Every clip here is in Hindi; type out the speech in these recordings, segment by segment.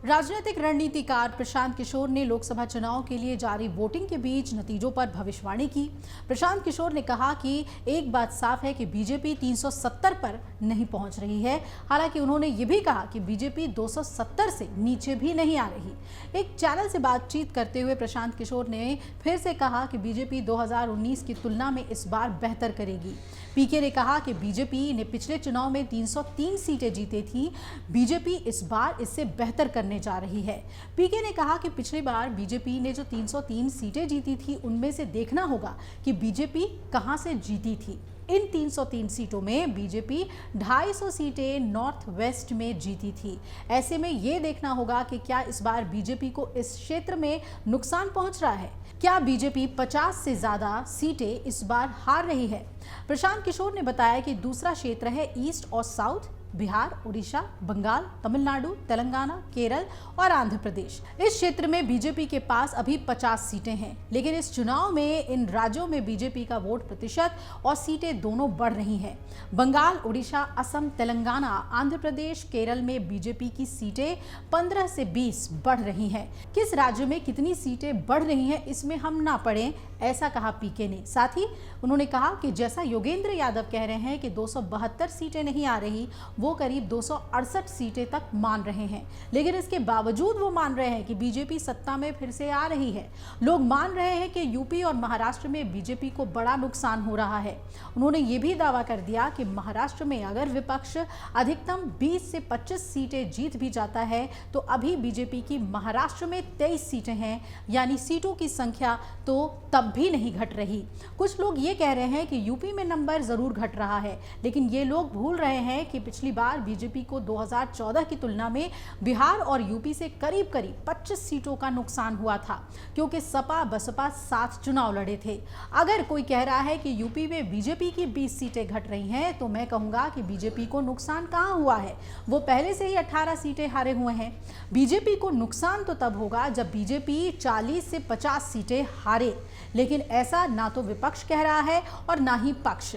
राजनीतिक रणनीतिकार प्रशांत किशोर ने लोकसभा चुनाव के लिए जारी वोटिंग के बीच नतीजों पर भविष्यवाणी की। प्रशांत किशोर ने कहा कि एक बात साफ है कि बीजेपी 370 पर नहीं पहुंच रही है। हालांकि उन्होंने ये भी कहा कि बीजेपी 270 से नीचे भी नहीं आ रही। एक चैनल से बातचीत करते हुए प्रशांत किशोर ने फिर से कहा कि बीजेपी 2019 की तुलना में इस बार बेहतर करेगी। पीके ने कहा कि बीजेपी ने पिछले चुनाव में 303 सीटें जीती थी। बीजेपी इस बार इससे बेहतर करने जा रही है। पीके ने कहा कि पिछली बार बीजेपी ने जो 303 सीटें जीती थी उनमें से देखना होगा कि बीजेपी कहां से जीती थी। इन 303 सीटों में बीजेपी 250 सीटें नॉर्थ वेस्ट में जीती थी। ऐसे में ये देखना होगा कि क्या इस बार बीजेपी को इस क्षेत्र में नुकसान पहुंच रहा है। क्या बीजेपी 50 से ज्यादा सीटें इस बार हार रही है। प्रशांत किशोर ने बताया कि दूसरा क्षेत्र है ईस्ट और साउथ, बिहार, उड़ीसा, बंगाल, तमिलनाडु, तेलंगाना, केरल और आंध्र प्रदेश। इस क्षेत्र में बीजेपी के पास अभी 50 सीटें हैं, लेकिन इस चुनाव में इन राज्यों में बीजेपी का वोट प्रतिशत और सीटें दोनों बढ़ रही हैं। बंगाल, उड़ीसा, असम, तेलंगाना, आंध्र प्रदेश, केरल में बीजेपी की सीटें 15 से 20 बढ़ रही हैं। किस राज्य में कितनी सीटें बढ़ रही हैं इसमें हम ना पड़ें, ऐसा कहा पीके ने। साथ ही उन्होंने कहा कि जैसा योगेंद्र यादव कह रहे हैं कि 272 सीटें नहीं आ रही, वो करीब 268 सीटें तक मान रहे हैं, लेकिन इसके बावजूद वो मान रहे हैं कि बीजेपी सत्ता में फिर से आ रही है। लोग मान रहे हैं कि यूपी और महाराष्ट्र में बीजेपी को बड़ा नुकसान हो रहा है। उन्होंने ये भी दावा कर दिया कि महाराष्ट्र में अगर विपक्ष अधिकतम 20 से 25 सीटें जीत भी जाता है तो अभी बीजेपी की महाराष्ट्र में 23 सीटें हैं, यानी सीटों की संख्या तो तब भी नहीं घट रही। कुछ लोग ये कह रहे हैं कि यूपी में नंबर जरूर घट रहा है, लेकिन ये लोग भूल रहे हैं कि पिछली बार बीजेपी को 2014 की तुलना में बिहार और यूपी से करीब 25 सीटों का नुकसान हुआ था, क्योंकि सपा बसपा साथ चुनाव लड़े थे। अगर कोई कह रहा है कि यूपी में बीजेपी की 20 सीटें घट रही हैं, तो मैं कहूंगा कि बीजेपी को नुकसान कहां हुआ है। वो पहले से ही 18 सीटें हारे हुए हैं। बीजेपी को नुकसान तो तब होगा जब बीजेपी 40 से 50 सीटें हारे, लेकिन ऐसा ना तो विपक्ष कह रहा है और ना ही पक्ष।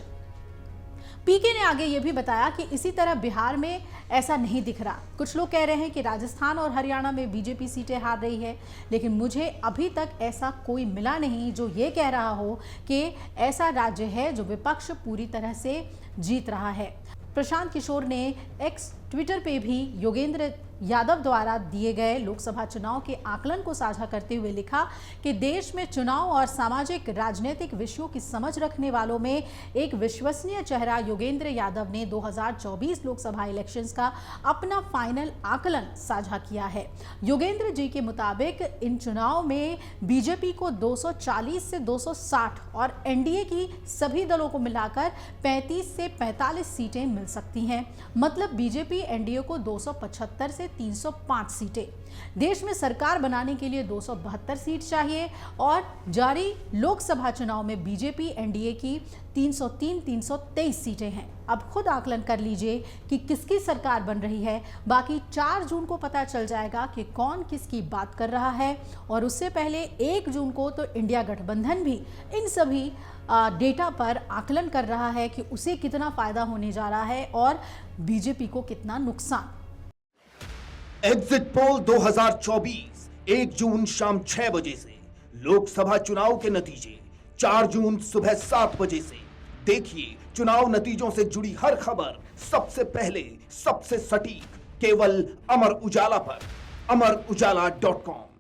पीके ने आगे ये भी बताया कि इसी तरह बिहार में ऐसा नहीं दिख रहा। कुछ लोग कह रहे हैं कि राजस्थान और हरियाणा में बीजेपी सीटें हार रही है, लेकिन मुझे अभी तक ऐसा कोई मिला नहीं जो ये कह रहा हो कि ऐसा राज्य है जो विपक्ष पूरी तरह से जीत रहा है। प्रशांत किशोर ने एक्स ट्विटर पे भी योगेंद्र यादव द्वारा दिए गए लोकसभा चुनाव के आकलन को साझा करते हुए लिखा कि देश में चुनाव और सामाजिक राजनीतिक विषयों की समझ रखने वालों में एक विश्वसनीय चेहरा योगेंद्र यादव ने 2024 लोकसभा इलेक्शंस का अपना फाइनल आकलन साझा किया है। योगेंद्र जी के मुताबिक इन चुनाव में बीजेपी को 240 से 260 और एनडीए की सभी दलों को मिलाकर 35 से 45 सीटें मिल सकती हैं। मतलब बीजेपी एनडीए को 275 से 305 सीटें। देश में सरकार बनाने के लिए 272 सीट चाहिए और जारी लोकसभा चुनाव में बीजेपी एनडीए की 303-323 सीटें हैं। अब खुद आकलन कर लीजिए कि किसकी सरकार बन रही है। बाकी 4 जून को पता चल जाएगा कि कौन किसकी बात कर रहा है, और उससे पहले 1 जून को तो इंडिया गठबंधन भी इन सभी डेटा पर आकलन कर रहा है कि उसे कितना फायदा होने जा रहा है और बीजेपी को कितना नुकसान। एग्जिट पोल 2024 1 जून शाम 6 बजे से, लोकसभा चुनाव के नतीजे 4 जून सुबह 7 बजे से। देखिए चुनाव नतीजों से जुड़ी हर खबर सबसे पहले, सबसे सटीक, केवल अमर उजाला पर, amarujala.com।